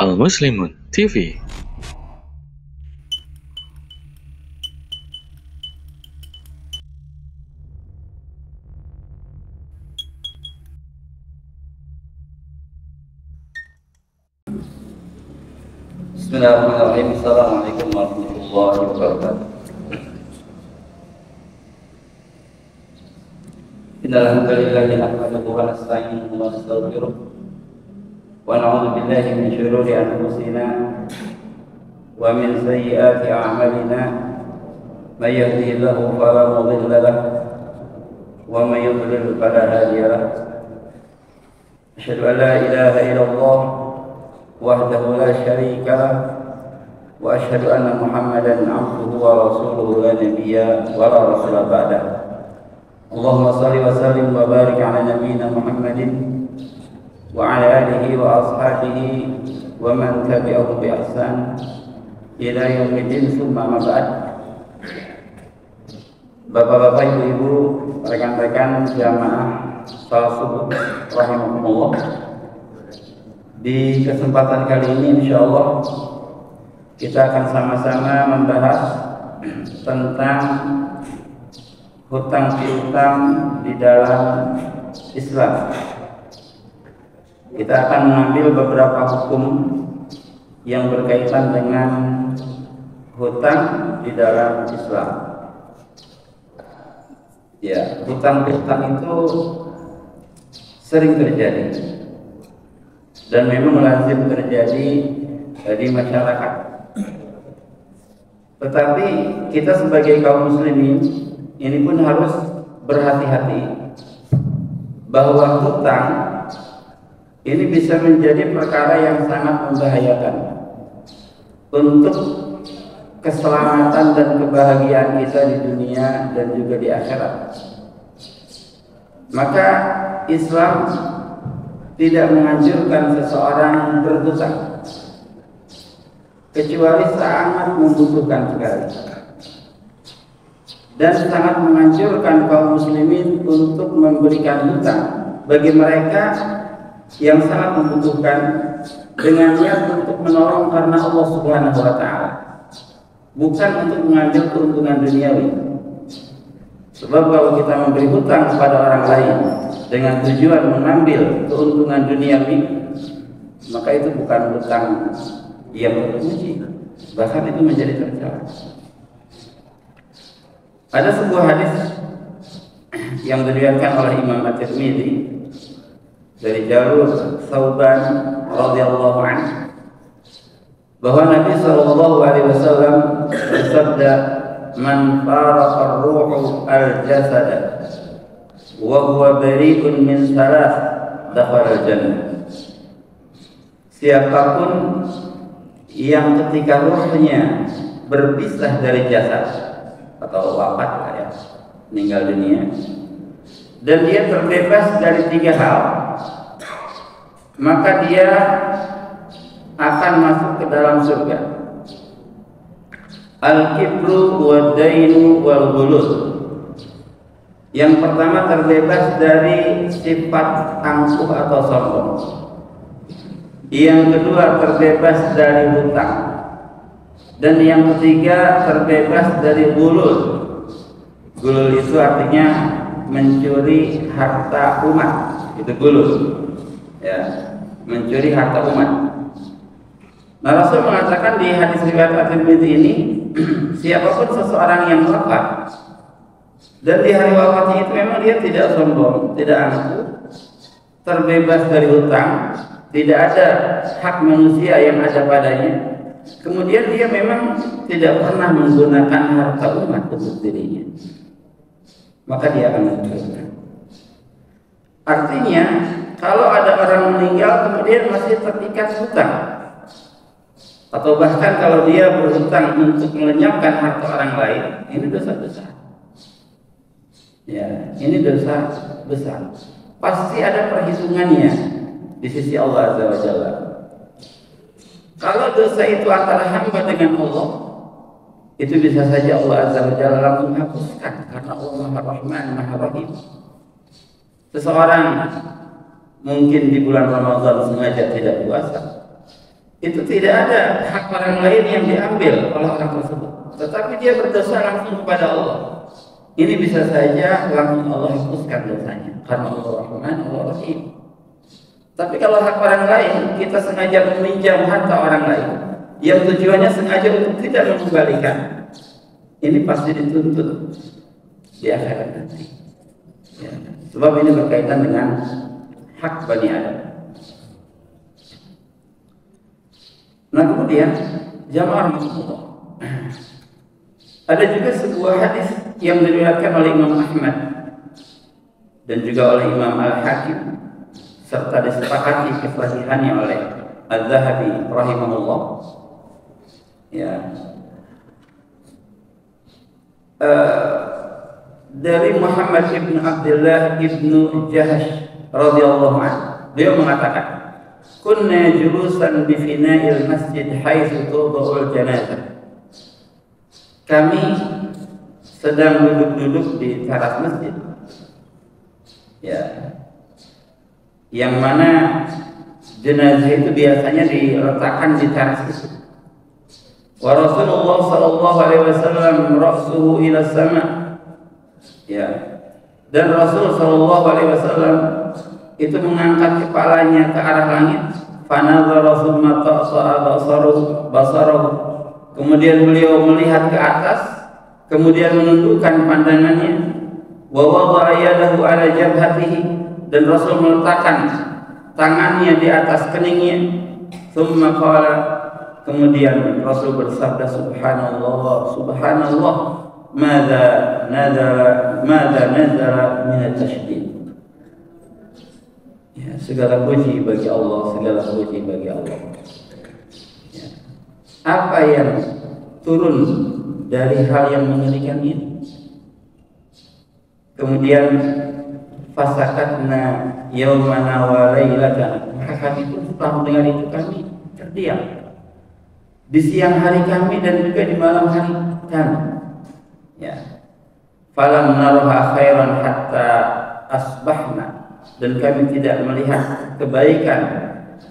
Al Muslimun TV. Bismillahirrahmanirrahim. Assalamualaikum warahmatullahi wabarakatuh. Innal hamdalillah nahmaduhu wa nasta'inuhu wa nastaghfiruh wa na'udzu billahi min shururi anfusina wa min sayyiati a'malina. May yahdihillahu fala mudilla lahu wa may yudlil fala hadiya lahu. Asyhadu an la ilaha illallah wahdahu la syarika lah wa asyhadu anna Muhammadan abduhu wa rasuluhu la nabiyya wa la rasula ba'dah. Allahumma shalli wa sallim wa barik ala nabiyyina Muhammadin wa ala alihi wa ashabihi wa man tabi'ahum bi ihsan ila yaumiddin, tsumma ma ba'd. Bapak-bapak, ibu-ibu, rekan-rekan jamaah salat subuh rahimakumullah. Di kesempatan kali ini insyaallah kita akan sama-sama membahas tentang hutang piutang di dalam Islam. Kita akan mengambil beberapa hukum yang berkaitan dengan hutang di dalam Islam. Ya, hutang-hutang itu sering terjadi dan memang lazim terjadi di masyarakat. Tetapi kita sebagai kaum muslimin ini pun harus berhati-hati bahwa hutang ini bisa menjadi perkara yang sangat membahayakan untuk keselamatan dan kebahagiaan kita di dunia dan juga di akhirat. Maka Islam tidak menganjurkan seseorang berhutang kecuali sangat membutuhkan sekali, dan sangat menganjurkan kaum muslimin untuk memberikan hutang bagi mereka yang sangat membutuhkan dengan niat untuk menolong karena Allah Subhanahu wa taala, bukan untuk mengambil keuntungan duniawi. Sebab kalau kita memberi hutang kepada orang lain dengan tujuan mengambil keuntungan duniawi, maka itu bukan hutang yang terpuji, bahkan itu menjadi tercela. Ada sebuah hadis yang diriwayatkan oleh Imam At-Tirmidzi dari Jalur Tsauban radhiyallahu anhu bahwa Nabi sallallahu alaihi wasallam bersabda, "Man faraqa ar-ruhu al-jasada wa huwa bari'un min thalath dakhala al-jannah." Siapapun yang ketika ruhnya berpisah dari jasad atau wafat ya, meninggal dunia, dan dia terbebas dari 3 hal, maka dia akan masuk ke dalam surga. Al-kibru wad-dainu wal-ghulul. Yang pertama, terbebas dari sifat angkuh atau sombong. Yang kedua, terbebas dari hutang. Dan yang ketiga, terbebas dari ghulul. Ghulul itu artinya mencuri harta umat. Itu ghulul. Ya, mencuri harta umat. Nah, Rasul mengatakan di hadis riwayat At-Tirmidzi ini, siapapun seseorang yang wafat dan di hari wafatnya itu memang dia tidak sombong, tidak angkuh, terbebas dari hutang, tidak ada hak manusia yang ada padanya, kemudian dia memang tidak pernah menggunakan harta umat untuk dirinya, maka dia akan menerima. Artinya, kalau ada orang meninggal kemudian masih terikat hutang, atau bahkan kalau dia berhutang untuk melenyapkan harta orang lain, ini dosa besar. Ya, ini dosa besar. Pasti ada perhitungannya di sisi Allah Azza wa Jalla. Kalau dosa itu antara hamba dengan Allah, itu bisa saja Allah Azza wa Jalla langsung hapuskan, karena Allah Maha Rahman, Maha Rahim. Seseorang mungkin di bulan Ramadan sengaja tidak puasa, itu tidak ada hak orang lain yang diambil oleh orang tersebut, tetapi dia berdosa langsung kepada Allah. Ini bisa saja langsung Allah hapuskan dosanya karena Allah Rahman, Allah Rahim. Tapi kalau hak orang lain, kita sengaja meminjam harta orang lain yang tujuannya sengaja untuk tidak mengembalikan, ini pasti dituntut di akhirat nanti. Ya. Sebab ini berkaitan dengan hak Bani Adam. Nah kemudian jamaah Rasulullah, ada juga sebuah hadis yang diriwayatkan oleh Imam Ahmad dan juga oleh Imam Al-Hakim serta disepakati kesahihannya oleh Az-Zahabi rahimahullah. Ya. Dari Muhammad ibn Abdullah ibn Jahash radhiyallahu anhu, beliau mengatakan, kunna julusan bi fina'il masjid haitsu tudha'ul janazah. Kami sedang duduk-duduk di teras masjid, ya, yang mana jenazah itu biasanya diletakkan di teras itu. Wa Rasulullah sallallahu alaihi wasallam ra'suhu ila sama'. Ya. Dan Rasul sallallahu alaihi wasallam itu mengangkat kepalanya ke arah langit. Fanazara summa ta'sa'a basarahu. Kemudian beliau melihat ke atas, kemudian menundukkan pandangannya. Wa wada'a yadahu ala jabhatihi, dan Rasul meletakkan tangannya di atas keningnya. Summa qala, kemudian Rasul bersabda, subhanallah, subhanallah, Mada nazara min at-tashdid. Ya, segala puji bagi Allah, segala puji bagi Allah. Ya. Apa yang turun dari hal yang mengerikan ini? Kemudian fasakatna yaumana wa lailatan, maka kami pun setelah mendengar itu kami terdiam di siang hari kami dan juga di malam hari kami. Ya, falam naraha khairan hatta asbahna, dan kami tidak melihat kebaikan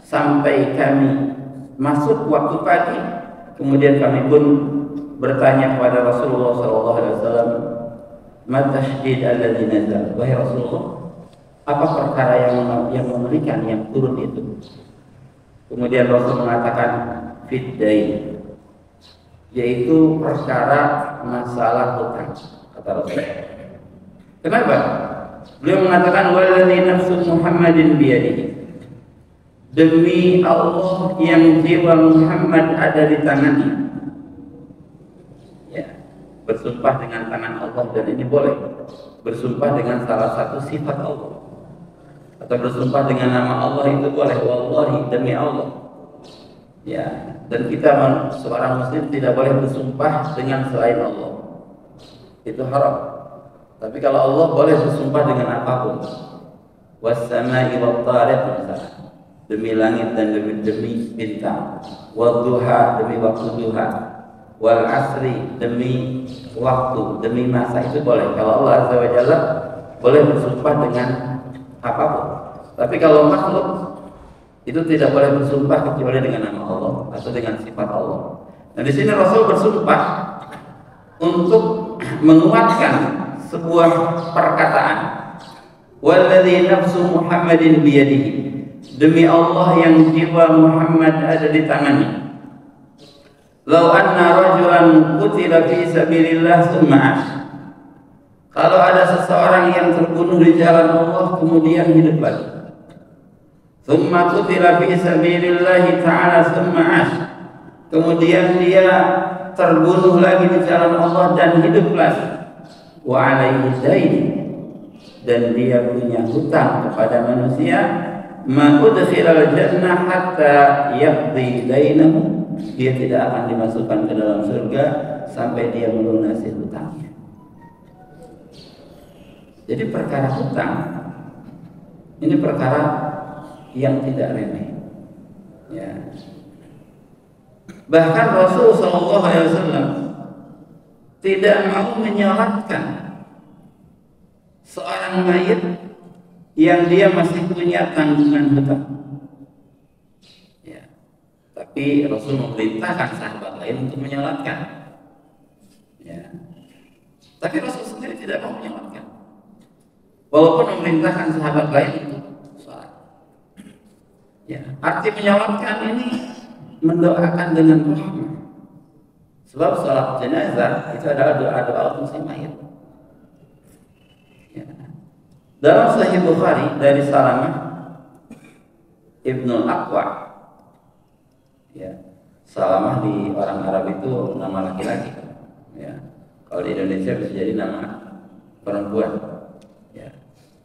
sampai kami masuk waktu pagi. Kemudian kami pun bertanya kepada Rasulullah SAW, ma tashdid alladzi nazal, wahai Rasulullah, apa perkara yang mengerikan yang turun itu? Kemudian Rasul mengatakan fiddain, yaitu perkara masalah hutang, kata Rasul. Kenapa? Beliau mengatakan wallazi nafsu Muhammadin biyadihi, demi Allah yang jiwa Muhammad ada di tangannya. Ya, bersumpah dengan tangan Allah, dan ini boleh bersumpah dengan salah satu sifat Allah, atau bersumpah dengan nama Allah itu boleh. Wallahi, demi Allah. Ya, dan kita seorang muslim tidak boleh bersumpah dengan selain Allah, itu haram. Tapi kalau Allah boleh bersumpah dengan apapun. Was-sama'i wat-tariq, misalnya demi langit dan demi bintang. Wad-duha, demi waktu duha. Wal asri, demi waktu, demi masa, itu boleh. Kalau Allah Azza wa Jalla boleh bersumpah dengan apapun. Tapi kalau makhluk itu tidak boleh bersumpah kecuali dengan nama Allah atau dengan sifat Allah. Nah, di sini Rasul bersumpah untuk menguatkan sebuah perkataan. Wallazi nafsu Muhammadin biyadihi, demi Allah yang jiwa Muhammad ada di tangannya. Lau anna rajulan qutila fi sabilillah tsumma ash, kalau ada seseorang yang terbunuh di jalan Allah kemudian hidup lagi. Tsumma qutila fi sabilillah ta'ala tsumma ash, kemudian dia terbunuh lagi di jalan Allah dan hidup lagi. Wa alaihi dain, dan dia punya hutang kepada manusia. Ma udkhilal jannah hatta yaqdi dainahu, dia tidak akan dimasukkan ke dalam surga sampai dia melunasi hutangnya. Jadi perkara hutang ini perkara yang tidak remeh. Ya. Bahkan Rasul SAW tidak mau menyolatkan seorang mayit yang dia masih punya tanggungan hutang. Ya. Tapi Tapi Rasul memerintahkan sahabat lain untuk menyolatkan. Ya. Tapi Rasul sendiri tidak mau menyolatkan. Walaupun memerintahkan sahabat lain untuk sholat. Ya. Arti menyolatkan ini mendoakan dengan rahmat. Sebab sholat jenazah itu adalah doa-doa untuk si mayit. Ya. Dalam Sahih Bukhari dari Salamah Ibnu Aqwa, ya, Salamah di orang Arab itu nama laki-laki, ya. Kalau di Indonesia bisa jadi nama perempuan, ya.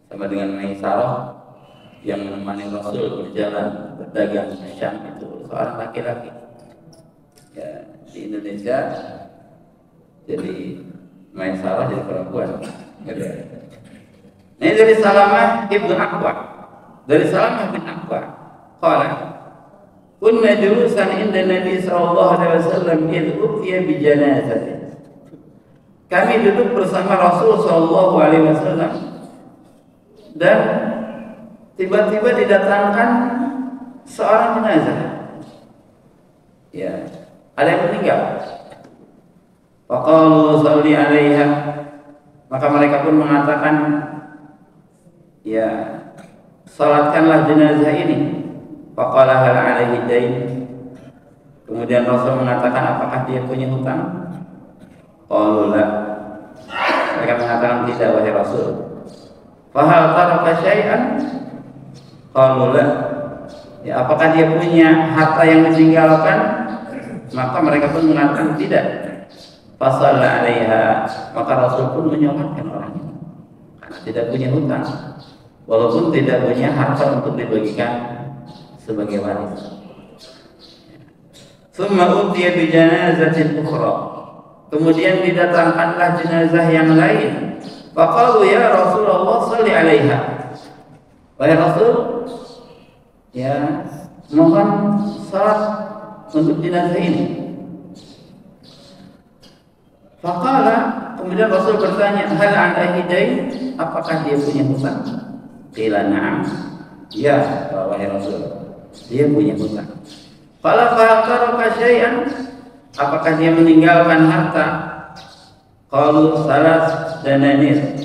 Sama dengan Maisarah yang menemani Rasul berjalan berdagang di Syam, itu seorang laki-laki. Ya, di Indonesia jadi Maisarah jadi perempuan. Gitu. Ini dari Salamah Ibnu Aqwa. Dari Salamah bin Aqwa, qala kunna julusan inda Nabi sallallahu alaihi wasallam idh utiya bi janazatin. Kami duduk bersama Rasul sallallahu alaihi wasallam dan tiba-tiba didatangkan seorang jenazah. Ya, ada yang meninggal. Faqalu shalli 'alaiha. Maka mereka pun mengatakan, ya, salatkanlah jenazah ini. Faqala hal 'alaihi dain. Kemudian Rasul mengatakan, apakah dia punya hutang? Qalu la. Mereka mengatakan, tidak wahai Rasul. Fahal taraka syai'an? Qalu la. Ya, apakah dia punya harta yang ditinggalkan? Maka mereka pun mengatakan tidak. Fasalla 'alaiha. Maka Rasul pun menyolatkan orang itu karena tidak punya hutang, walaupun tidak punya harta untuk dibagikan sebagai waris. Summa utiya bi janazatin ukhra. Kemudian didatangkanlah jenazah yang lain. Faqalu ya Rasulullah shalli 'alaiha. Wahai Rasul, ya, mohon salat untuk jenazah ini. Faqala, kemudian Rasul bertanya, hal 'alaihi dain? Apakah dia punya hutang? Qila na'am. Ya, wahai Rasul, dia punya hutang. Qala fa taraka syai'an? Apakah dia meninggalkan harta? Qalu salas dananir.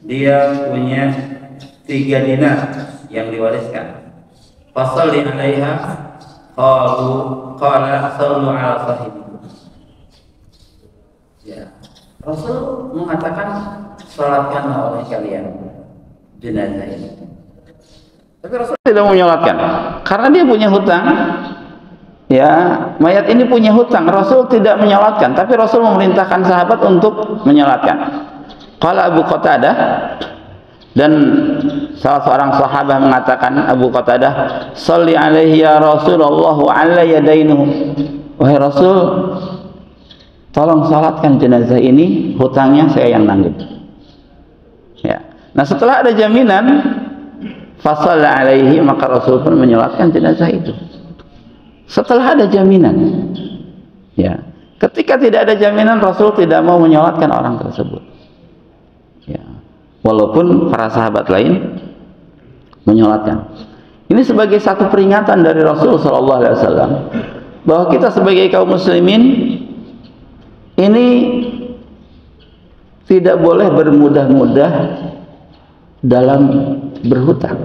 Dia punya 3 dinar yang diwariskan. Fasalli 'alaiha. Qala sallu 'ala sahibi. Ya, Rasul mengatakan salatkanlah oleh kalian jenazah ini. Tapi Rasul tidak mau menyolatkan karena dia punya hutang. Ya, mayat ini punya hutang. Rasul tidak menyolatkan, tapi Rasul memerintahkan sahabat untuk menyolatkan. Qala Abu Qatadah, dan salah seorang sahabat mengatakan, Abu Qatadah, "Shalli 'alaihi ya Rasulullah wa 'ala yadainuhu." Wahai Rasul, tolong salatkan jenazah ini, hutangnya saya yang nanggung. Ya. Nah, setelah ada jaminan fasalla 'alaihi, maka Rasul pun menyolatkan jenazah itu. Setelah ada jaminan. Ya. Ketika tidak ada jaminan, Rasul tidak mau menyolatkan orang tersebut. Ya. Walaupun para sahabat lain menyolatkan. Ini sebagai satu peringatan dari Rasul sallallahu alaihi wasallam bahwa kita sebagai kaum muslimin ini tidak boleh bermudah-mudah dalam berhutang.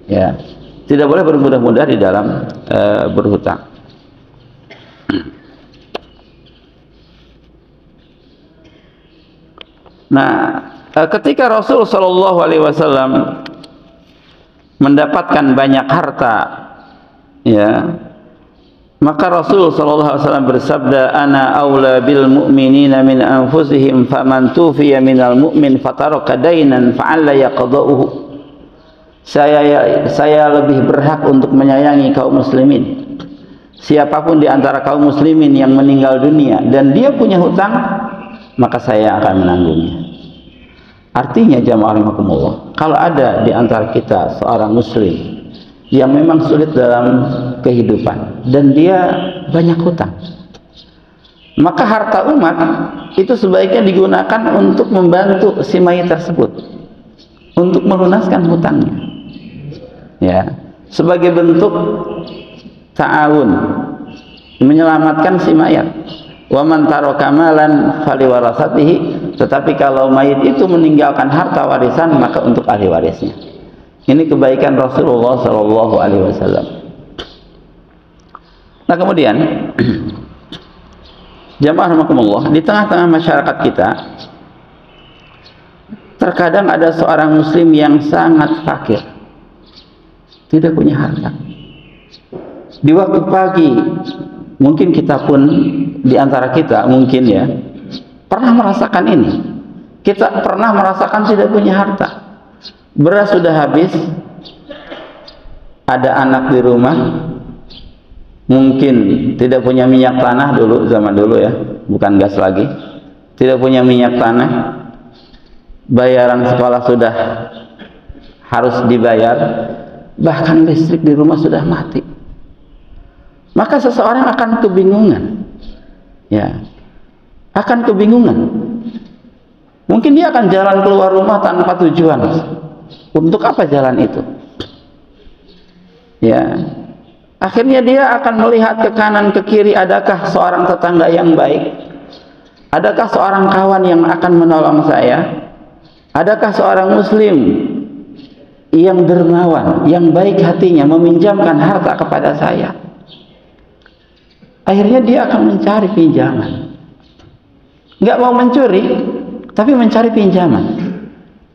Ya, tidak boleh bermudah-mudah di dalam berhutang. Nah, ketika Rasul Shallallahu Alaihi Wasallam mendapatkan banyak harta, ya, maka Rasul Shallallahu Alaihi Wasallam bersabda, "Ana aula bil mu'minina min anfusihim, faman tufiya minal mu'min fataraka dainan fa'alla yaqda'uhu." Saya lebih berhak untuk menyayangi kaum muslimin. Siapapun di antara kaum muslimin yang meninggal dunia dan dia punya hutang, maka saya akan menanggungnya. Artinya jamaah rahimakumullah, kalau ada di antara kita seorang muslim yang memang sulit dalam kehidupan dan dia banyak hutang, maka harta umat itu sebaiknya digunakan untuk membantu si mayit tersebut untuk melunaskan hutangnya. Ya, sebagai bentuk ta'awun, menyelamatkan si mayat. Wa man taraka malan faliwarasatihi, tetapi kalau mayit itu meninggalkan harta warisan maka untuk ahli warisnya. Ini kebaikan Rasulullah sallallahu alaihi wasallam. Nah, kemudian jamaah rahimakumullah, di tengah-tengah masyarakat kita terkadang ada seorang muslim yang sangat fakir, tidak punya harta. Di waktu pagi, mungkin kita pun di antara kita mungkin ya pernah merasakan ini. Kita pernah merasakan tidak punya harta. Beras sudah habis, ada anak di rumah, mungkin tidak punya minyak tanah dulu, zaman dulu ya, bukan gas lagi, tidak punya minyak tanah, bayaran sekolah sudah harus dibayar, bahkan listrik di rumah sudah mati. Maka seseorang akan kebingungan, ya, akan kebingungan. Mungkin dia akan jalan keluar rumah tanpa tujuan. Untuk apa jalan itu? Ya, akhirnya dia akan melihat ke kanan ke kiri, adakah seorang tetangga yang baik? Adakah seorang kawan yang akan menolong saya? Adakah seorang muslim yang dermawan, yang baik hatinya, meminjamkan harta kepada saya? Akhirnya dia akan mencari pinjaman. Nggak mau mencuri, tapi mencari pinjaman.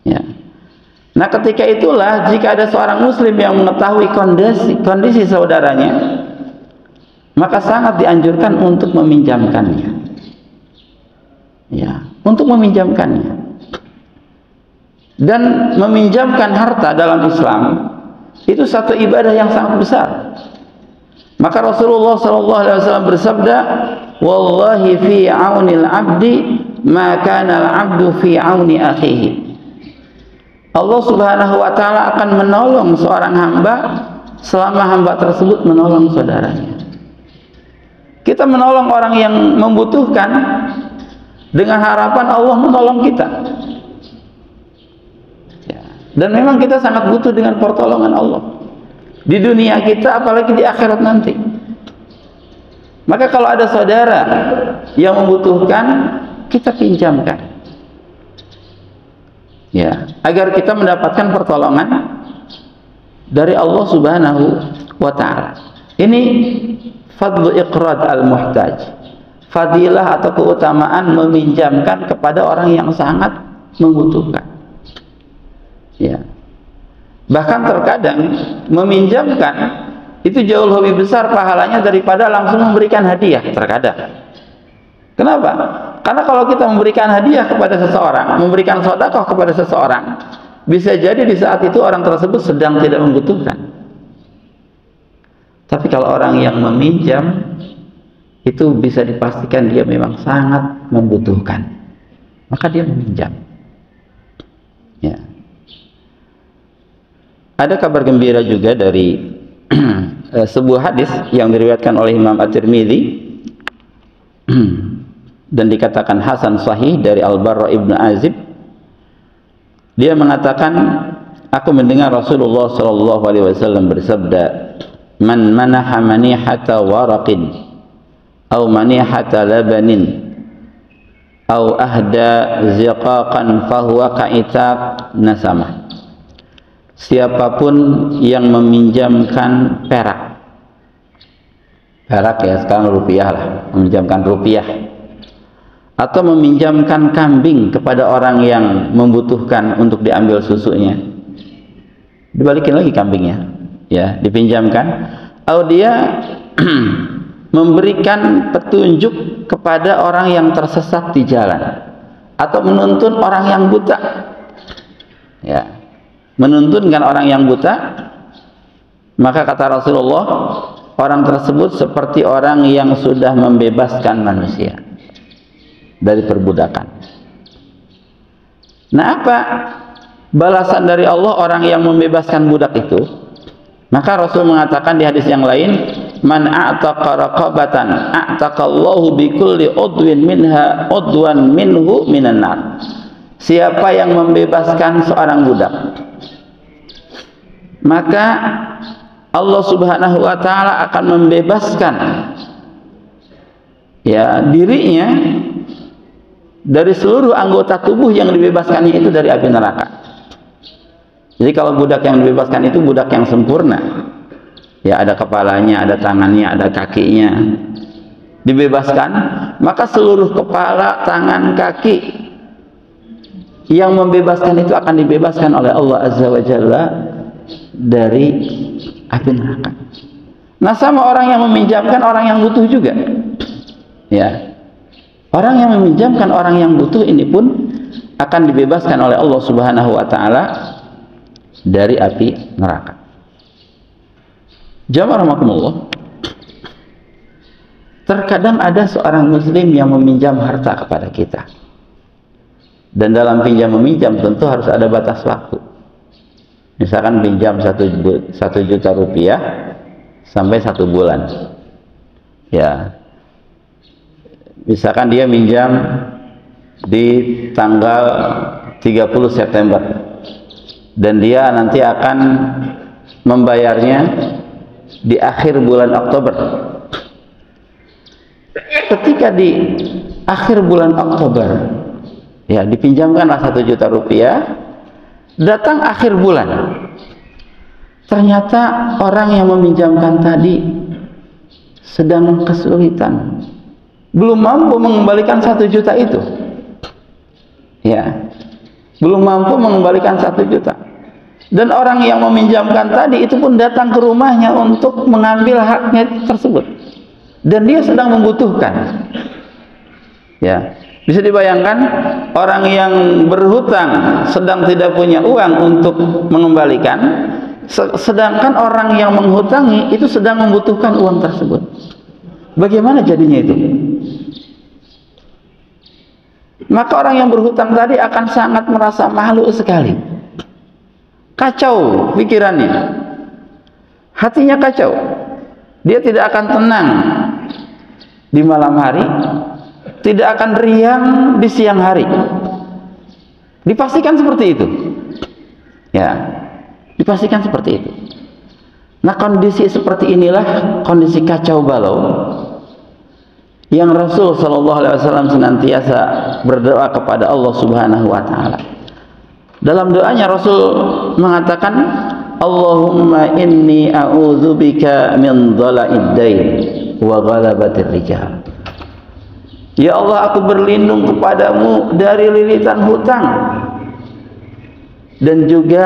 Ya. Nah, ketika itulah jika ada seorang muslim yang mengetahui kondisi saudaranya, maka sangat dianjurkan untuk meminjamkannya. Ya, untuk meminjamkannya. Dan meminjamkan harta dalam Islam itu satu ibadah yang sangat besar. Maka Rasulullah SAW bersabda, "Wallahi fi aunil abdi ma kana al-abdu fi auni akhihi." Allah Subhanahu wa taala akan menolong seorang hamba selama hamba tersebut menolong saudaranya. Kita menolong orang yang membutuhkan dengan harapan Allah menolong kita. Ya. Dan memang kita sangat butuh dengan pertolongan Allah. Di dunia kita apalagi di akhirat nanti. Maka kalau ada saudara yang membutuhkan, kita pinjamkan. Ya, agar kita mendapatkan pertolongan dari Allah Subhanahu wa taala. Ini fadlu iqrad al-muhtaj. Fadilah atau keutamaan meminjamkan kepada orang yang sangat membutuhkan. Ya. Bahkan terkadang meminjamkan itu jauh lebih besar pahalanya daripada langsung memberikan hadiah terkadang. Kenapa? Karena kalau kita memberikan hadiah kepada seseorang, memberikan sedekah kepada seseorang, bisa jadi di saat itu orang tersebut sedang tidak membutuhkan. Tapi kalau orang yang meminjam, itu bisa dipastikan dia memang sangat membutuhkan. Maka dia meminjam. Ya. Ada kabar gembira juga dari sebuah hadis yang diriwayatkan oleh Imam At-Tirmidzi dan dikatakan hasan sahih dari Al-Barra ibnu Azib. Dia mengatakan, aku mendengar Rasulullah sallallahu alaihi wasallam bersabda, "Man manaha manihata waraqin aw manihata labanin aw ahda ziqaqan fahuwa ka'itaq nasamah." Siapapun yang meminjamkan perak ya sekarang rupiah lah, meminjamkan rupiah, atau meminjamkan kambing kepada orang yang membutuhkan untuk diambil susunya, dibalikin lagi kambingnya, ya, dipinjamkan, atau dia memberikan petunjuk kepada orang yang tersesat di jalan, atau menuntun orang yang buta, ya, menuntunkan orang yang buta, maka kata Rasulullah, orang tersebut seperti orang yang sudah membebaskan manusia dari perbudakan. Nah, apa balasan dari Allah orang yang membebaskan budak itu? Maka Rasul mengatakan di hadis yang lain, "Man a'taqa raqabatan a'taqallahu bi kulli udwin minha udwan minhu minan nar." Siapa yang membebaskan seorang budak, maka Allah Subhanahu wa taala akan membebaskan ya dirinya dari seluruh anggota tubuh yang dibebaskannya itu dari api neraka. Jadi kalau budak yang dibebaskan itu budak yang sempurna. Ya, ada kepalanya, ada tangannya, ada kakinya. Dibebaskan, maka seluruh kepala, tangan, kaki yang membebaskan itu akan dibebaskan oleh Allah Azza wa Jalla dari api neraka. Nah, sama orang yang meminjamkan orang yang butuh juga. Ya. Orang yang meminjamkan orang yang butuh ini pun akan dibebaskan oleh Allah Subhanahu wa taala dari api neraka. Jamaah rahimakumullah. Terkadang ada seorang muslim yang meminjam harta kepada kita. Dan dalam pinjam meminjam tentu harus ada batas waktu. Misalkan pinjam 1 juta rupiah sampai 1 bulan. Ya. Misalkan dia minjam di tanggal 30 September dan dia nanti akan membayarnya di akhir bulan Oktober. Ketika di akhir bulan Oktober ya dipinjamkanlah 1 juta rupiah, datang akhir bulan ternyata orang yang meminjamkan tadi sedang kesulitan, belum mampu mengembalikan 1 juta itu. Ya, belum mampu mengembalikan 1 juta. Dan orang yang meminjamkan tadi itu pun datang ke rumahnya untuk mengambil haknya tersebut. Dan dia sedang membutuhkan. Ya, bisa dibayangkan orang yang berhutang sedang tidak punya uang untuk mengembalikan, sedangkan orang yang menghutangi itu sedang membutuhkan uang tersebut. Bagaimana jadinya itu? Maka orang yang berhutang tadi akan sangat merasa malu sekali. Kacau pikirannya. Hatinya kacau. Dia tidak akan tenang di malam hari, tidak akan riang di siang hari. Dipastikan seperti itu. Ya, dipastikan seperti itu. Nah, kondisi seperti inilah kondisi kacau balau yang Rasul Shallallahu Alaihi Wasallam senantiasa berdoa kepada Allah Subhanahu Wa Taala. Dalam doanya Rasul mengatakan, Allahumma inni a'udzubika min dhala'id dain wa ghalabatir rijal. Ya Allah, aku berlindung kepadamu dari lilitan hutang dan juga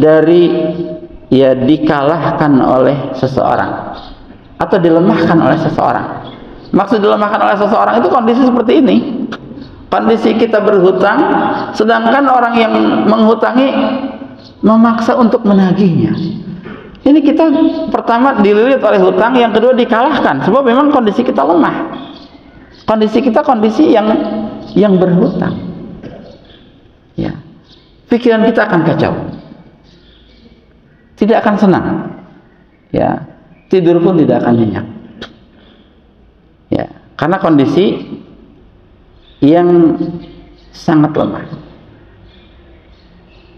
dari ya dikalahkan oleh seseorang atau dilemahkan oleh seseorang. Maksud dilemahkan oleh seseorang itu kondisi seperti ini. Kondisi kita berhutang, sedangkan orang yang menghutangi memaksa untuk menagihnya. Ini kita pertama dililit oleh hutang, yang kedua dikalahkan. Sebab memang kondisi kita lemah. Kondisi kita kondisi yang berhutang. Ya. Pikiran kita akan kacau. Tidak akan senang. Ya. Tidur pun tidak akan nyenyak. Ya, karena kondisi yang sangat lemah.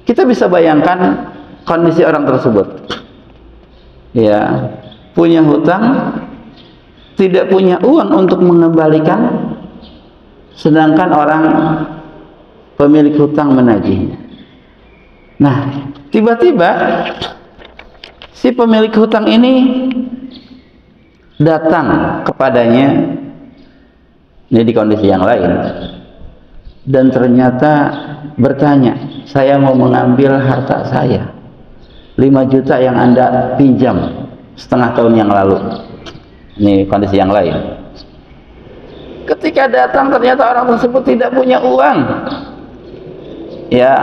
Kita bisa bayangkan kondisi orang tersebut. Ya, punya hutang, tidak punya uang untuk mengembalikan, sedangkan orang pemilik hutang menagihnya. Nah, tiba-tiba si pemilik hutang ini datang kepadanya, ini di kondisi yang lain, dan ternyata bertanya, saya mau mengambil harta saya 5 juta yang Anda pinjam setengah tahun yang lalu. Ini kondisi yang lain. Ketika datang ternyata orang tersebut tidak punya uang, ya,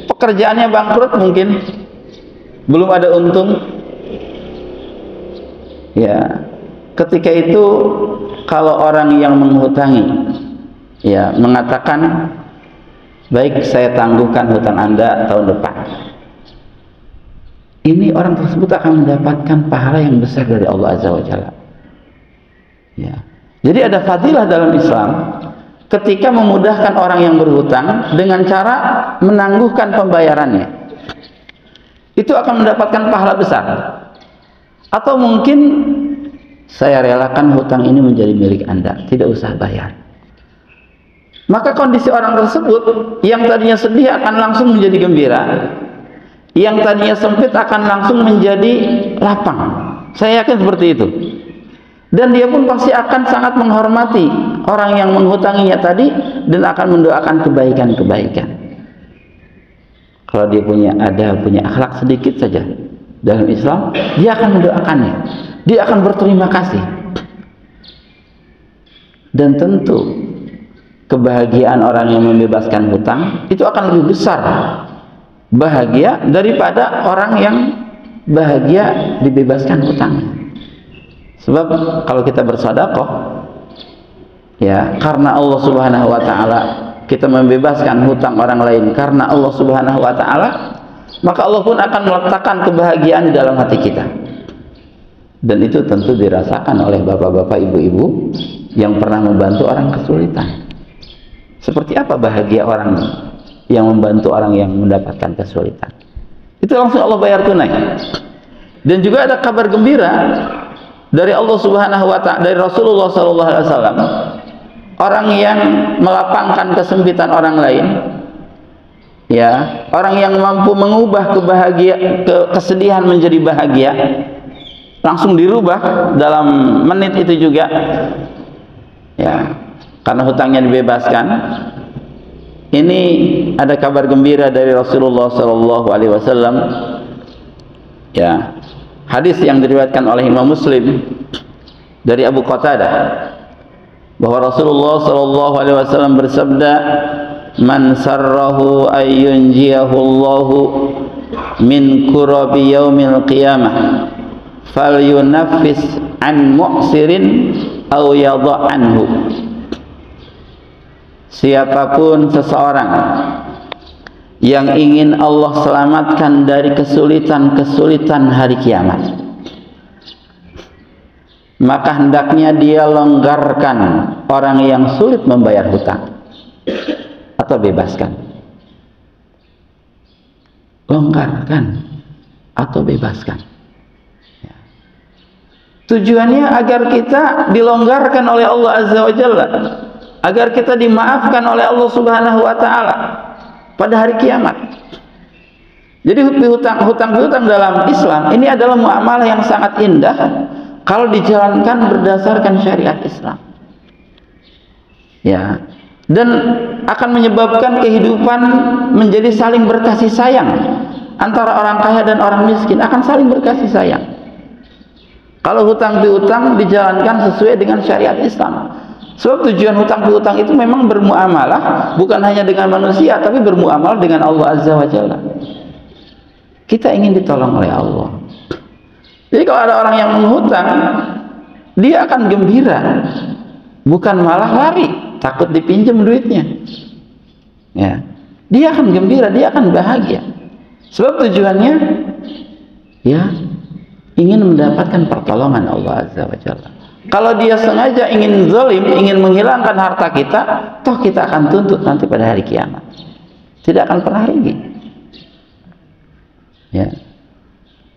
pekerjaannya bangkrut, mungkin belum ada untung. Ya, ketika itu kalau orang yang menghutangi ya mengatakan, baik, saya tangguhkan hutang Anda tahun depan, ini orang tersebut akan mendapatkan pahala yang besar dari Allah Azza wa Jalla. Ya. Jadi ada fadilah dalam Islam ketika memudahkan orang yang berhutang dengan cara menangguhkan pembayarannya. Itu akan mendapatkan pahala besar. Atau mungkin saya relakan hutang ini menjadi milik Anda, tidak usah bayar. Maka kondisi orang tersebut yang tadinya sedih akan langsung menjadi gembira, yang tadinya sempit akan langsung menjadi lapang. Saya yakin seperti itu. Dan dia pun pasti akan sangat menghormati orang yang menghutanginya tadi dan akan mendoakan kebaikan-kebaikan. Kalau dia punya akhlak sedikit saja dalam Islam, dia akan mendoakannya. Dia akan berterima kasih. Dan tentu kebahagiaan orang yang membebaskan hutang itu akan lebih besar bahagia daripada orang yang bahagia dibebaskan hutangnya. Sebab kalau kita bersedekah, ya, karena Allah Subhanahu wa taala, kita membebaskan hutang orang lain karena Allah Subhanahu wa taala, maka Allah pun akan meletakkan kebahagiaan di dalam hati kita. Dan itu tentu dirasakan oleh bapak-bapak, ibu-ibu yang pernah membantu orang kesulitan. Seperti apa bahagia orang yang membantu orang yang mendapatkan kesulitan? Itu langsung Allah bayar tunai. Dan juga ada kabar gembira dari Allah Subhanahu wa taala, dari Rasulullah sallallahu alaihi wasallam, orang yang melapangkan kesempitan orang lain, ya, orang yang mampu mengubah kesedihan menjadi bahagia, langsung dirubah dalam menit itu juga, ya, karena hutangnya dibebaskan. Ini ada kabar gembira dari Rasulullah sallallahu alaihi wasallam, ya, hadis yang diriwayatkan oleh Imam Muslim dari Abu Qatadah bahwa Rasulullah sallallahu alaihi wasallam bersabda, "Man sarrahu ayyunjiyahu Allahu min kurabi yaumil qiyamah falyunaffis an mu'sirin aw yadha anhu." Siapapun seseorang yang ingin Allah selamatkan dari kesulitan-kesulitan hari kiamat, maka hendaknya dia longgarkan orang yang sulit membayar hutang atau bebaskan. Longgarkan atau bebaskan. Tujuannya agar kita dilonggarkan oleh Allah Azza wa Jalla, agar kita dimaafkan oleh Allah Subhanahu wa taala pada hari kiamat. Jadi hutang dalam Islam ini adalah muamalah yang sangat indah kalau dijalankan berdasarkan syariat Islam. Ya, dan akan menyebabkan kehidupan menjadi saling berkasih sayang antara orang kaya dan orang miskin, akan saling berkasih sayang. Kalau hutang piutang dijalankan sesuai dengan syariat Islam. Sebab tujuan hutang piutang itu memang bermuamalah bukan hanya dengan manusia, tapi bermuamalah dengan Allah Azza wa Jalla. Kita ingin ditolong oleh Allah. Jadi kalau ada orang yang menghutang, dia akan gembira, bukan malah lari, takut dipinjam duitnya. Ya, dia akan gembira, dia akan bahagia. Sebab tujuannya, ya, ingin mendapatkan pertolongan Allah Azza wa Jalla. Kalau dia sengaja ingin zalim, ingin menghilangkan harta kita, toh kita akan tuntut nanti pada hari kiamat. Tidak akan pernah rugi. Ya.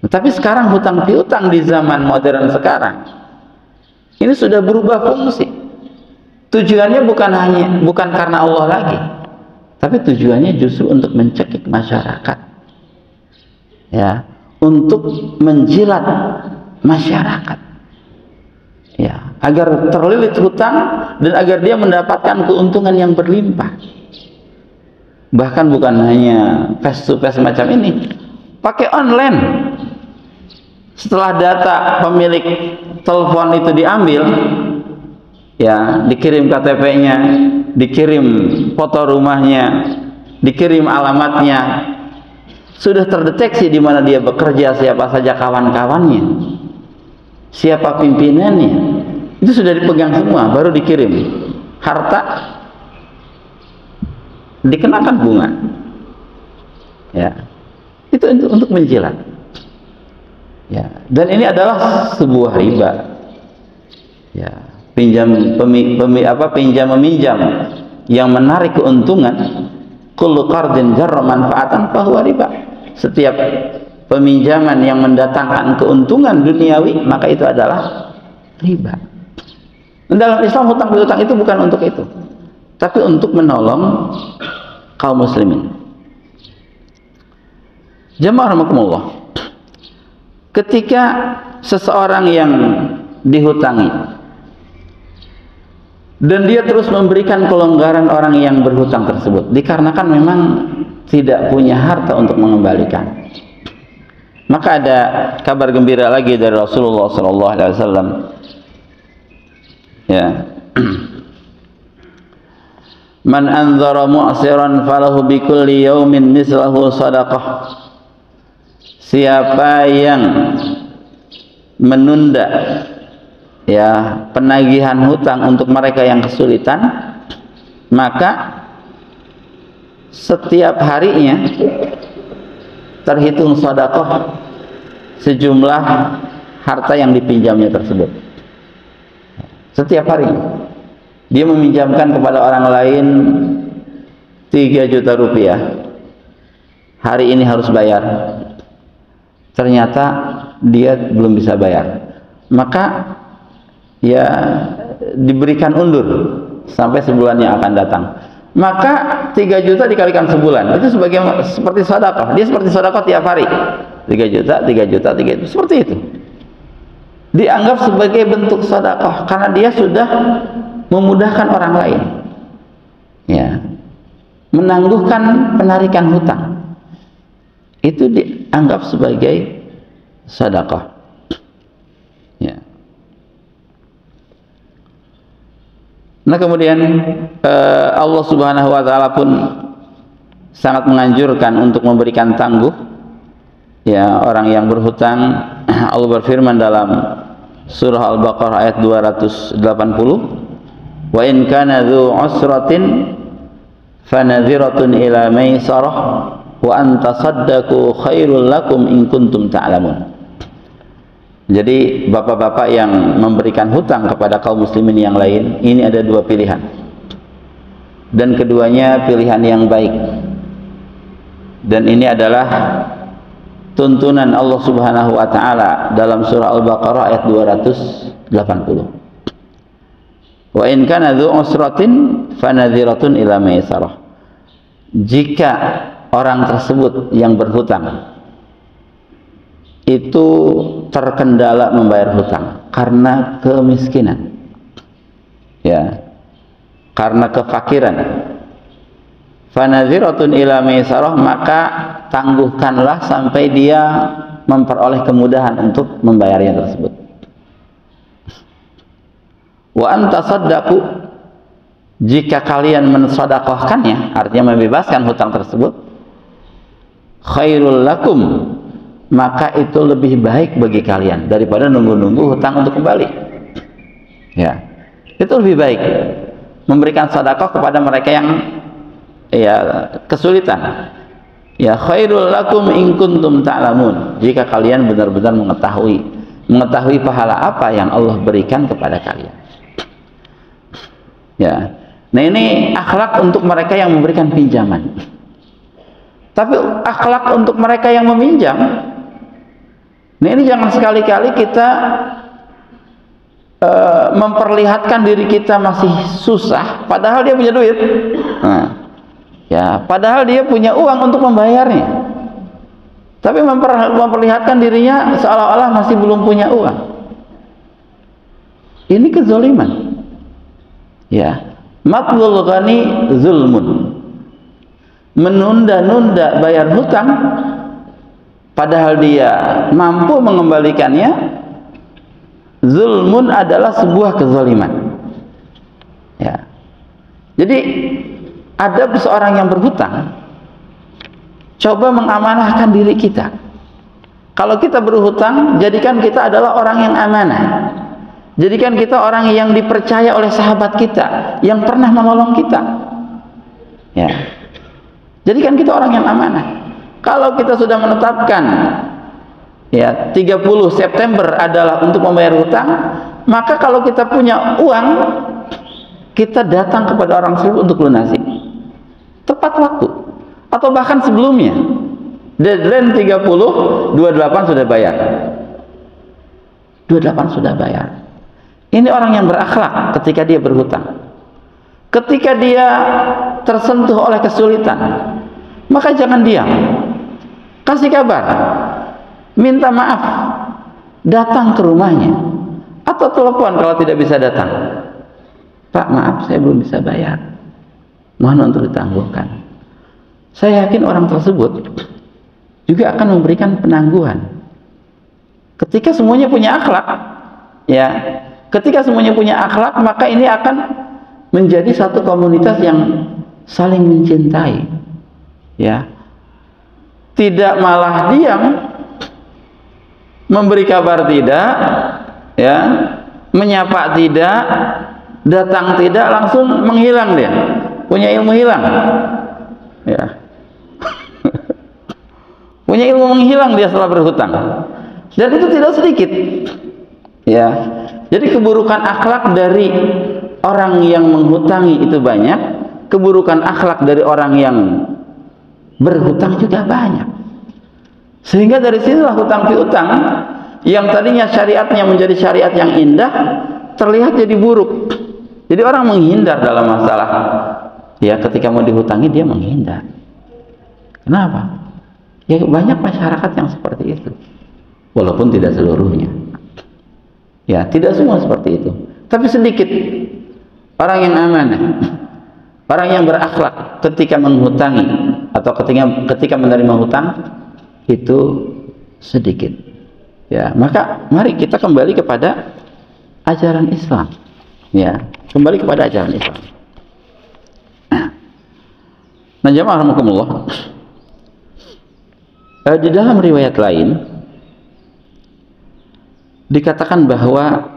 Tapi sekarang hutang piutang di zaman modern sekarang ini sudah berubah fungsi. Tujuannya bukan karena Allah lagi, tapi tujuannya justru untuk mencekik masyarakat. Ya, untuk menjilat masyarakat. Ya, agar terlilit hutang dan agar dia mendapatkan keuntungan yang berlimpah. Bahkan bukan hanya face to face macam ini, pakai online. Setelah data pemilik telepon itu diambil, ya, dikirim KTP-nya, dikirim foto rumahnya, dikirim alamatnya, sudah terdeteksi di mana dia bekerja, siapa saja kawan-kawannya, siapa pimpinannya, itu sudah dipegang semua, baru dikirim. Harta dikenakan bunga. Ya, itu untuk menjilat. Ya, dan ini adalah sebuah riba. Ya, pinjam meminjam yang menarik keuntungan, kullu qardin jarra manfaatan fahuwa riba. Setiap peminjaman yang mendatangkan keuntungan duniawi, maka itu adalah riba. Dalam Islam hutang piutang itu bukan untuk itu, tapi untuk menolong kaum muslimin. Jamaah rahimakumullah, ketika seseorang yang dihutangi dan dia terus memberikan kelonggaran orang yang berhutang tersebut, dikarenakan memang tidak punya harta untuk mengembalikan, maka ada kabar gembira lagi dari Rasulullah SAW. Ya, man anzara mu'siran falahu bikulli yaumin mislahu sadaqah. Siapa yang menunda ya penagihan hutang untuk mereka yang kesulitan, maka setiap harinya terhitung sedekah sejumlah harta yang dipinjamnya tersebut. Setiap hari dia meminjamkan kepada orang lain 3 juta rupiah, hari ini harus bayar, ternyata dia belum bisa bayar, maka ya diberikan undur sampai sebulan yang akan datang. Maka 3 juta dikalikan sebulan, itu seperti sedekah. Dia seperti sedekah tiap hari, 3 juta, 3 juta, 3 juta, seperti itu. Dianggap sebagai bentuk sedekah karena dia sudah memudahkan orang lain, ya, menangguhkan penarikan hutang. Itu dianggap sebagai sedekah. Ya. Nah, kemudian Allah Subhanahu wa taala pun sangat menganjurkan untuk memberikan tangguh ya orang yang berhutang. Allah berfirman dalam surah Al-Baqarah ayat 280, wa in kana dzu usratin fanadhiratun ila maisarah wa an tasaddaqu khairul lakum in kuntum ta'lamun. Jadi bapak-bapak yang memberikan hutang kepada kaum muslimin yang lain, ini ada 2 pilihan, dan keduanya pilihan yang baik, dan ini adalah tuntunan Allah Subhanahu wa taala dalam surah Al-Baqarah ayat 280. Wa in kana dzu usratin fanadhiratun ila maisarah. Jika orang tersebut yang berhutang itu terkendala membayar hutang karena kemiskinan, ya, karena kefakiran, fanadhiratun ila maisarah, maka tangguhkanlah sampai dia memperoleh kemudahan untuk membayarnya tersebut. Wa antasaddaqu, jika kalian mensedekahkannya, artinya membebaskan hutang tersebut, khairul lakum, maka itu lebih baik bagi kalian daripada nunggu-nunggu hutang untuk kembali. Ya, itu lebih baik memberikan sedekah kepada mereka yang ya kesulitan. Ya, khairul lakum in kuntum ta'lamun, jika kalian benar-benar mengetahui pahala apa yang Allah berikan kepada kalian. Ya. Nah, ini akhlak untuk mereka yang memberikan pinjaman. Tapi akhlak untuk mereka yang meminjam, nah ini jangan sekali-kali kita memperlihatkan diri kita masih susah padahal dia punya duit. Nah, ya, padahal dia punya uang untuk membayarnya, tapi memperlihatkan dirinya seolah-olah masih belum punya uang. Ini kezaliman. Ya, matlul ghani zulmun. Menunda-nunda bayar hutang padahal dia mampu mengembalikannya, zulmun adalah sebuah kezaliman. Ya. Jadi ada seorang yang berhutang, coba mengamanahkan diri kita. Kalau kita berhutang, jadikan kita adalah orang yang amanah. Jadikan kita orang yang dipercaya oleh sahabat kita yang pernah menolong kita. Ya. Jadikan kita orang yang amanah. Kalau kita sudah menetapkan ya 30 September adalah untuk membayar hutang, maka kalau kita punya uang, kita datang kepada orang tersebut untuk lunasi tepat waktu, atau bahkan sebelumnya, Deadline 30, 28 sudah bayar. 28 sudah bayar. Ini orang yang berakhlak ketika dia berhutang. Ketika dia tersentuh oleh kesulitan, maka jangan diam. Kasih kabar. Minta maaf. Datang ke rumahnya. Atau telepon kalau tidak bisa datang. Pak, maaf saya belum bisa bayar. Mohon untuk ditangguhkan. Saya yakin orang tersebut juga akan memberikan penangguhan. Ketika semuanya punya akhlak, ya, ketika semuanya punya akhlak, maka ini akan menjadi satu komunitas yang saling mencintai, ya. Tidak malah diam, memberi kabar tidak, ya, menyapa tidak, datang tidak, langsung menghilang dia, punya ilmu hilang, ya. Punya ilmu menghilang dia setelah berhutang, dan itu tidak sedikit, ya. Jadi keburukan akhlak dari orang yang menghutangi itu banyak, keburukan akhlak dari orang yang berhutang juga banyak. Sehingga dari sinilah hutang piutang yang tadinya syariatnya menjadi syariat yang indah terlihat jadi buruk. Jadi orang menghindar dalam masalah, ya, ketika mau dihutangi dia menghindar. Kenapa? Ya, banyak masyarakat yang seperti itu, walaupun tidak seluruhnya, ya, tidak semua seperti itu, tapi sedikit orang yang amanah, orang yang berakhlak ketika menghutangi atau ketika menerima hutang itu sedikit, ya. Maka mari kita kembali kepada ajaran Islam, ya, kembali kepada ajaran Islam. Nah, jamaah rahimakumullah, di dalam riwayat lain dikatakan bahwa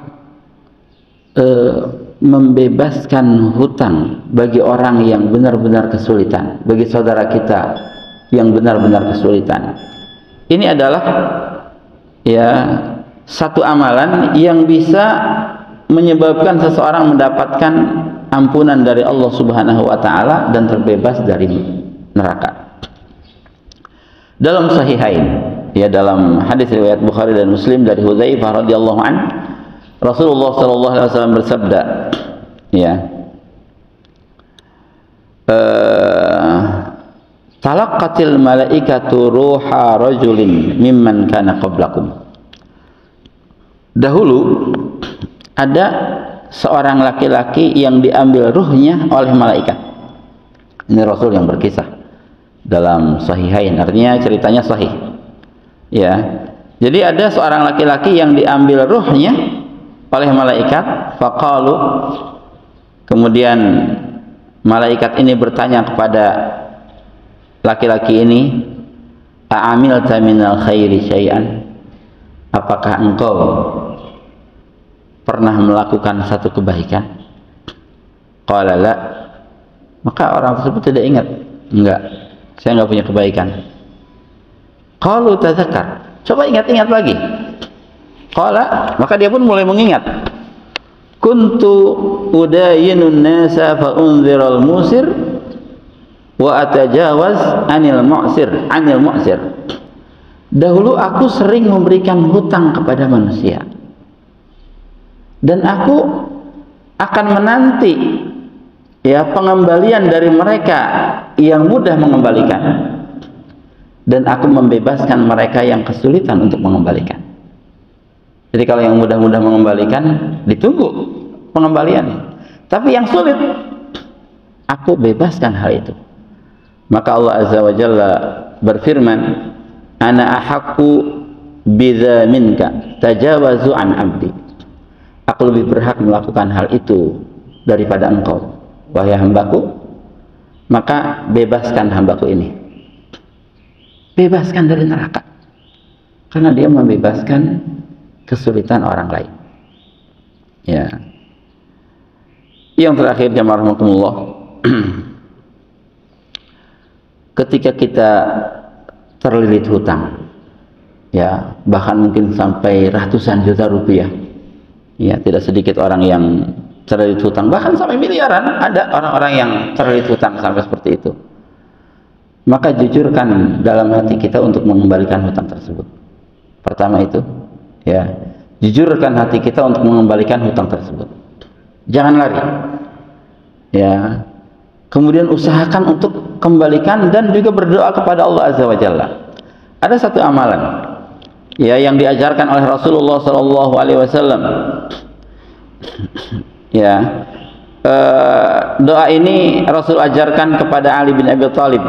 membebaskan hutang bagi orang yang benar-benar kesulitan, bagi saudara kita yang benar-benar kesulitan, ini adalah, ya, satu amalan yang bisa menyebabkan seseorang mendapatkan ampunan dari Allah Subhanahu wa taala dan terbebas dari neraka. Dalam sahihain, ya, dalam hadis riwayat Bukhari dan Muslim dari Hudzaifah radhiyallahu an, Rasulullah sallallahu alaihi wasallam bersabda, ya, talaqqatil malaikatu ruha rajulin mimman kana qablakum. Dahulu ada seorang laki-laki yang diambil ruhnya oleh malaikat. Ini Rasul yang berkisah dalam sahihain, artinya ceritanya sahih, ya. Jadi ada seorang laki-laki yang diambil ruhnya oleh malaikat, faqalu, kemudian malaikat ini bertanya kepada laki-laki ini, a'amilta minal khairi syai'an, apakah engkau pernah melakukan satu kebaikan? Qala la, maka orang tersebut tidak ingat. Enggak, saya enggak punya kebaikan. Qalu tadzakkar, coba ingat-ingat lagi. Qala, maka dia pun mulai mengingat. Kuntu udayinun nasa fa unziral musir wa atajawaz anil mu'sir. Dahulu aku sering memberikan hutang kepada manusia, dan aku akan menanti, ya, pengembalian dari mereka yang mudah mengembalikan, dan aku membebaskan mereka yang kesulitan untuk mengembalikan. Jadi kalau yang mudah-mudah mengembalikan, ditunggu pengembaliannya, tapi yang sulit aku bebaskan hal itu. Maka Allah Azza wa Jalla berfirman, ana ahaqqu bidza minka tajawazu an abdi. Aku lebih berhak melakukan hal itu daripada engkau, wahai hambaku, maka bebaskan hambaku ini. Bebaskan dari neraka, karena dia membebaskan kesulitan orang lain, ya. Yang terakhir, jamaah rahimakumullah, ketika kita terlilit hutang, ya, bahkan mungkin sampai ratusan juta rupiah, ya, tidak sedikit orang yang terlilit hutang, bahkan sampai miliaran. Ada orang-orang yang terlilit hutang sampai seperti itu. maka jujurkan dalam hati kita untuk mengembalikan hutang tersebut. Pertama itu, ya, jujurkan hati kita untuk mengembalikan hutang tersebut. Jangan lari. Ya. Kemudian usahakan untuk kembalikan dan juga berdoa kepada Allah Azza wa Jalla. Ada satu amalan ya yang diajarkan oleh Rasulullah sallallahu alaihi wasallam. Ya. Doa ini Rasul ajarkan kepada Ali bin Abi Thalib.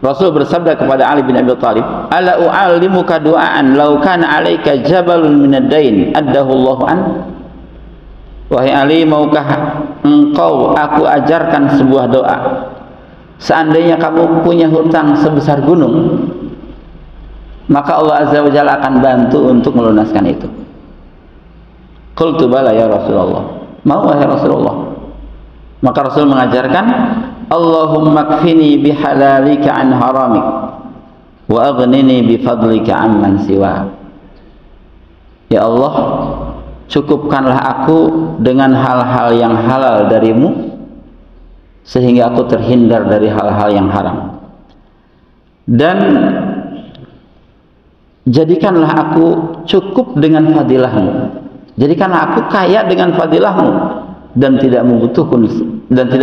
Rasul bersabda kepada Ali bin Abi Thalib, "Ala u'allimuka du'aan law kana 'alaika jabalun minad dain addahu Allahu an?" Wahai Ali, maukah engkau aku ajarkan sebuah doa? Seandainya kamu punya hutang sebesar gunung, maka Allah Azza wa Jalla akan bantu untuk melunaskan itu. Qultu bala ya Rasulullah. Mau wahai Rasulullah. Maka Rasul mengajarkan, Allahumma kfini bihalalika an haramik wa aghnini bifadlika amman siwa. Ya Allah, cukupkanlah aku dengan hal-hal yang halal darimu sehingga aku terhindar dari hal-hal yang haram, dan jadikanlah aku cukup dengan fadilahmu, jadikanlah aku kaya dengan fadilahmu dan tidak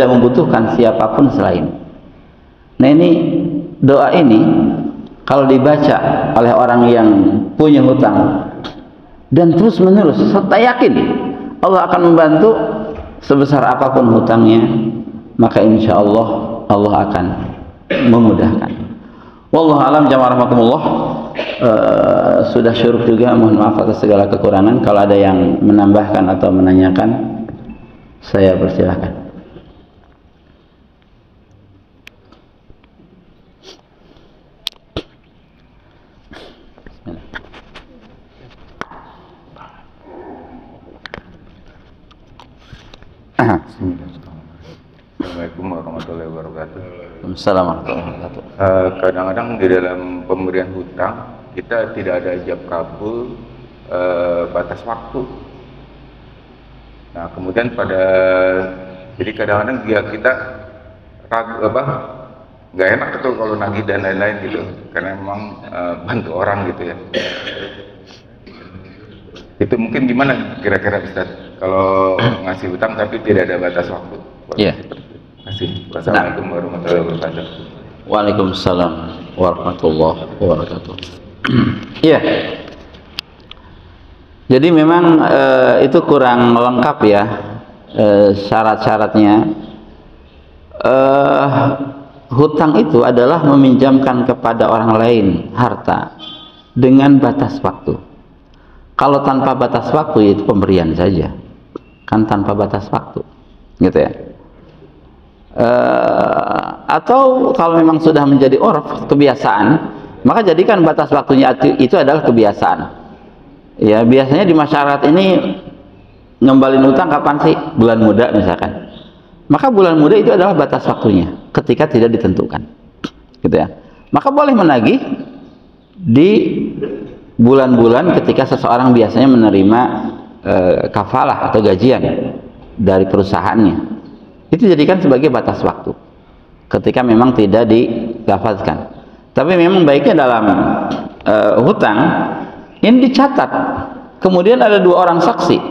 membutuhkan siapapun selain. Nah, ini doa ini kalau dibaca oleh orang yang punya hutang dan terus menerus, serta yakin Allah akan membantu sebesar apapun hutangnya, maka insya Allah Allah akan memudahkan. Wallahu a'lam. Jamaah rahmatullah, sudah syuruk juga, mohon maaf atas segala kekurangan. Kalau ada yang menambahkan atau menanyakan, saya persilahkan. Assalamualaikum warahmatullahi wabarakatuh. Assalamualaikum warahmatullahi wabarakatuh. Kadang-kadang di dalam pemberian hutang kita tidak ada ijab kabul batas waktu. Nah, kemudian jadi kadang-kadang kita ragu nggak enak tuh kalau nagih dan lain-lain gitu, karena memang bantu orang gitu ya. Itu mungkin gimana kira-kira Ustaz kalau ngasih hutang tapi tidak ada batas waktu? Iya. Terima kasih. Wassalamualaikum warahmatullahi wabarakatuh. Waalaikumsalam warahmatullahi wabarakatuh. Iya. Jadi memang itu kurang lengkap ya syarat-syaratnya. Hutang itu adalah meminjamkan kepada orang lain harta dengan batas waktu. Kalau tanpa batas waktu itu pemberian saja, kan tanpa batas waktu, gitu ya. Atau kalau memang sudah menjadi urf, kebiasaan, maka jadikan batas waktunya itu adalah kebiasaan. Ya, biasanya di masyarakat ini ngembalin utang kapan sih? Bulan muda misalkan. Maka bulan muda itu adalah batas waktunya, ketika tidak ditentukan, gitu ya. Maka boleh menagih di bulan-bulan ketika seseorang biasanya menerima kafalah atau gajian dari perusahaannya. Itu jadikan sebagai batas waktu ketika memang tidak dilafazkan. Tapi memang baiknya dalam hutang ini dicatat, kemudian ada dua orang saksi,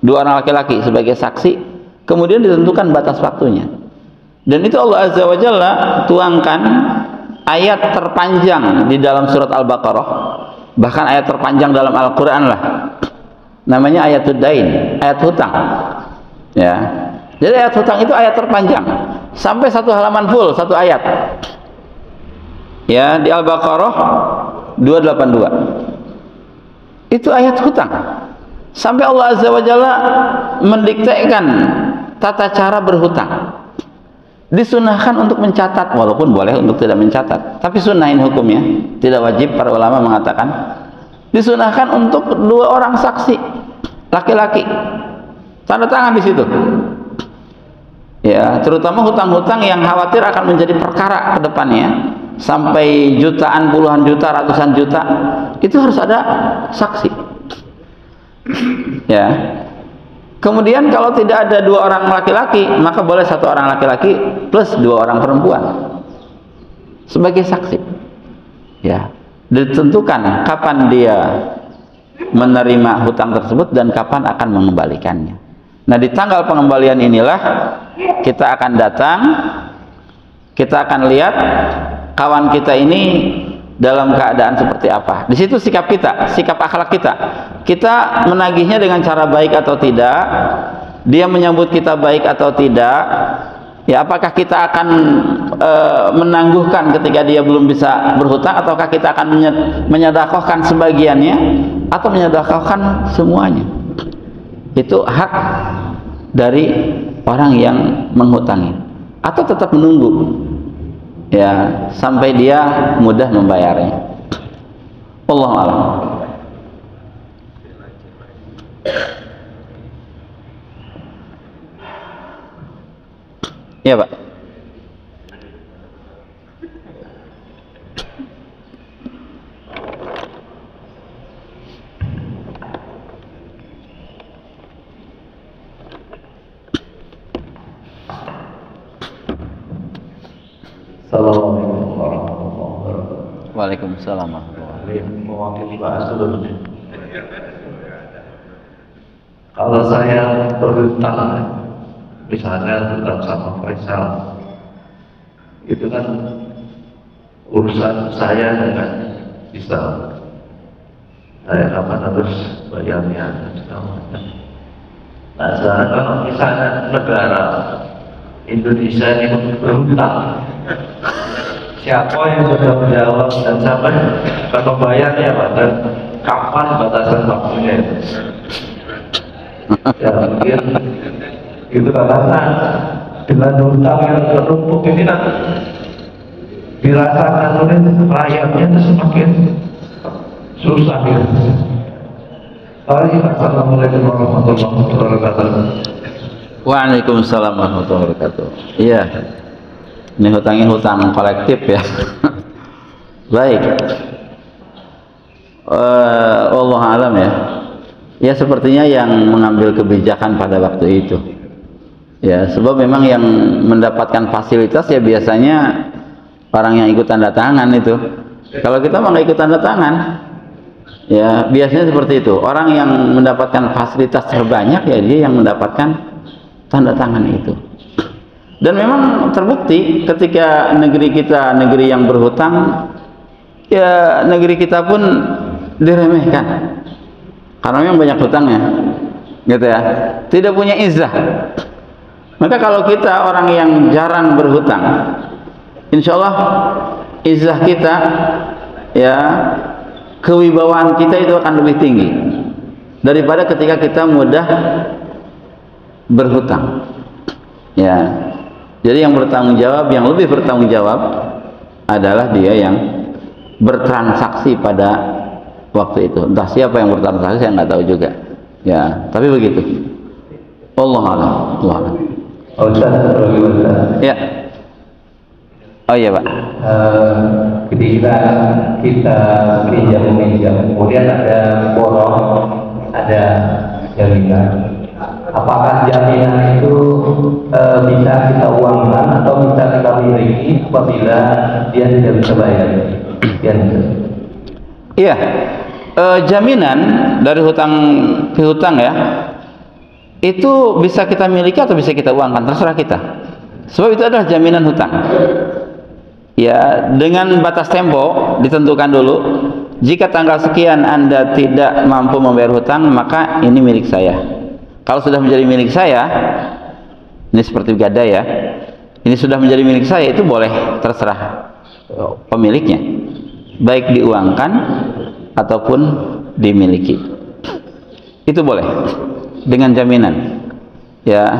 dua orang laki-laki sebagai saksi, kemudian ditentukan batas waktunya. Dan itu Allah Azza wa Jalla tuangkan ayat terpanjang di dalam surat Al-Baqarah, bahkan ayat terpanjang dalam Al-Quran lah, namanya ayatud dain, ayat hutang ya. Jadi ayat hutang itu ayat terpanjang, sampai satu halaman full, satu ayat ya, di Al-Baqarah 282 itu ayat hutang, sampai Allah Azza wa Jalla mendiktekan tata cara berhutang. Disunahkan untuk mencatat, walaupun boleh untuk tidak mencatat, tapi sunahin hukumnya, tidak wajib. Para ulama mengatakan disunahkan untuk dua orang saksi laki-laki, tanda tangan di situ ya, terutama hutang-hutang yang khawatir akan menjadi perkara ke depannya sampai jutaan, puluhan juta, ratusan juta, itu harus ada saksi ya. Kemudian kalau tidak ada 2 orang laki-laki, maka boleh 1 orang laki-laki plus 2 orang perempuan sebagai saksi. Ya, ditentukan kapan dia menerima hutang tersebut dan kapan akan mengembalikannya. Nah, di tanggal pengembalian inilah kita akan datang, kita akan lihat kawan kita ini dalam keadaan seperti apa. Di situ sikap kita, sikap akhlak kita. Kita menagihnya dengan cara baik atau tidak, dia menyambut kita baik atau tidak. Ya, apakah kita akan menangguhkan ketika dia belum bisa berhutang, ataukah kita akan menyadakohkan sebagiannya atau menyadakohkan semuanya. Itu hak dari orang yang menghutangi, atau tetap menunggu ya sampai dia mudah membayarnya. Wallahu a'lam. Ya, Pak. Assalamualaikum warahmatullahi wabarakatuh. Waalaikumsalam warahmatullahi wabarakatuh. Mewakili Pak Asul. Kalau saya berhutang, misalnya hutang sama Faisal, itu kan urusan saya dengan Islam. Saya kapan harus bayarnya? Nah, sekarang kalau misalnya negara Indonesia ini berhutang, siapa yang sudah menjawab dan siapa yang membayarnya, Pak? Dan kapan batasan waktunya itu? Ya mungkin itu karena dengan hutang yang menumpuk ini kan dirasakan oleh rakyatnya itu semakin susah gitu. Assalamualaikum warahmatullahi wabarakatuh. Waalaikumsalam warahmatullahi wabarakatuh. Iya, ini hutangnya hutang kolektif ya. Baik. Allah alam ya. Ya sepertinya yang mengambil kebijakan pada waktu itu. Ya, sebab memang yang mendapatkan fasilitas ya biasanya orang yang ikut tanda tangan itu. Kalau kita nggak ikut tanda tangan, ya biasanya seperti itu. Orang yang mendapatkan fasilitas terbanyak ya dia yang mendapatkan tanda tangan itu. Dan memang terbukti ketika negeri kita negeri yang berhutang, ya negeri kita pun diremehkan karena memang banyak hutangnya, gitu ya, tidak punya izzah. Maka kalau kita orang yang jarang berhutang, insya Allah izzah kita, ya kewibawaan kita itu akan lebih tinggi daripada ketika kita mudah berhutang. Ya, jadi yang bertanggung jawab, yang lebih bertanggung jawab adalah dia yang bertransaksi pada waktu itu. Entah siapa yang bertransaksi saya nggak tahu juga. Ya, tapi begitu. Allah a'lam. Allah a'lam. Ya. Oh iya Pak. Ketika kita pinjam, kemudian ada borong, ada jaminan. Apakah jaminan itu bisa kita uangkan atau bisa kita miliki apabila dia tidak bisa bayar? Iya, jaminan dari hutang piutang ya, itu bisa kita miliki atau bisa kita uangkan, terserah kita. Sebab itu adalah jaminan hutang. Ya, dengan batas tempo ditentukan dulu. Jika tanggal sekian Anda tidak mampu membayar hutang, maka ini milik saya. Kalau sudah menjadi milik saya, ini seperti gadai ya, ini sudah menjadi milik saya, itu boleh terserah pemiliknya, baik diuangkan ataupun dimiliki, itu boleh dengan jaminan ya.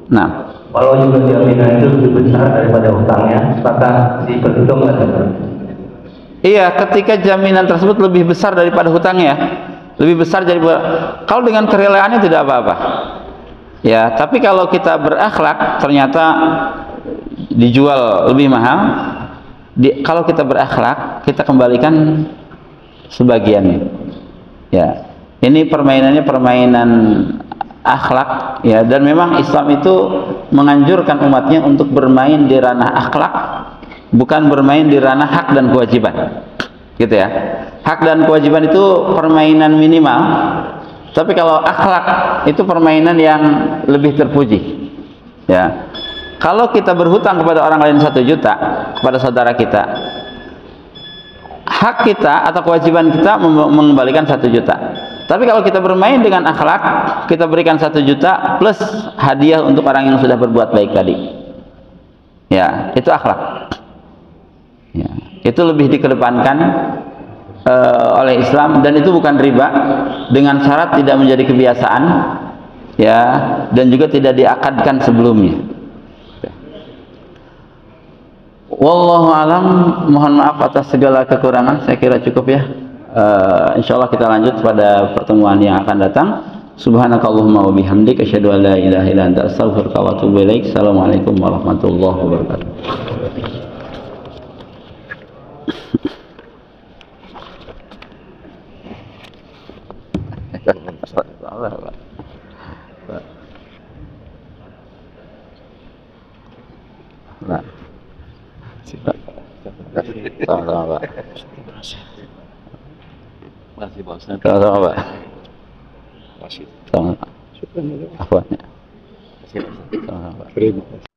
Nah, kalau juga jaminan itu lebih besar daripada hutangnya, maka diperhitung aja. Iya, ketika jaminan tersebut lebih besar daripada hutangnya, lebih besar jadi kalau dengan kerelaannya tidak apa-apa ya. Tapi kalau kita berakhlak ternyata dijual lebih mahal, kalau kita berakhlak kita kembalikan sebagiannya ya. Ini permainannya permainan akhlak ya, dan memang Islam itu menganjurkan umatnya untuk bermain di ranah akhlak, bukan bermain di ranah hak dan kewajiban, gitu ya. Hak dan kewajiban itu permainan minimal, tapi kalau akhlak itu permainan yang lebih terpuji ya. Kalau kita berhutang kepada orang lain 1 juta, kepada saudara kita, hak kita atau kewajiban kita mengembalikan 1 juta. Tapi kalau kita bermain dengan akhlak, kita berikan 1 juta plus hadiah untuk orang yang sudah berbuat baik tadi. Ya, itu akhlak. Ya, itu lebih dikedepankan oleh Islam, dan itu bukan riba, dengan syarat tidak menjadi kebiasaan, ya, dan juga tidak diakadkan sebelumnya. Wallahu alam, mohon maaf atas segala kekurangan, saya kira cukup ya. Insyaallah kita lanjut pada pertemuan yang akan datang. Subhanakallahumma wa bihamdika asyhadu an la ilaha illa anta astaghfiruka wa atubu ilaik. Assalamualaikum warahmatullahi wabarakatuh. Sama-sama, Pak. Masih Pak Ustaz. Sama-sama, Pak. Masih. Sama-sama. Afwan ya. Masih Pak Ustaz. Sama-sama, Pak.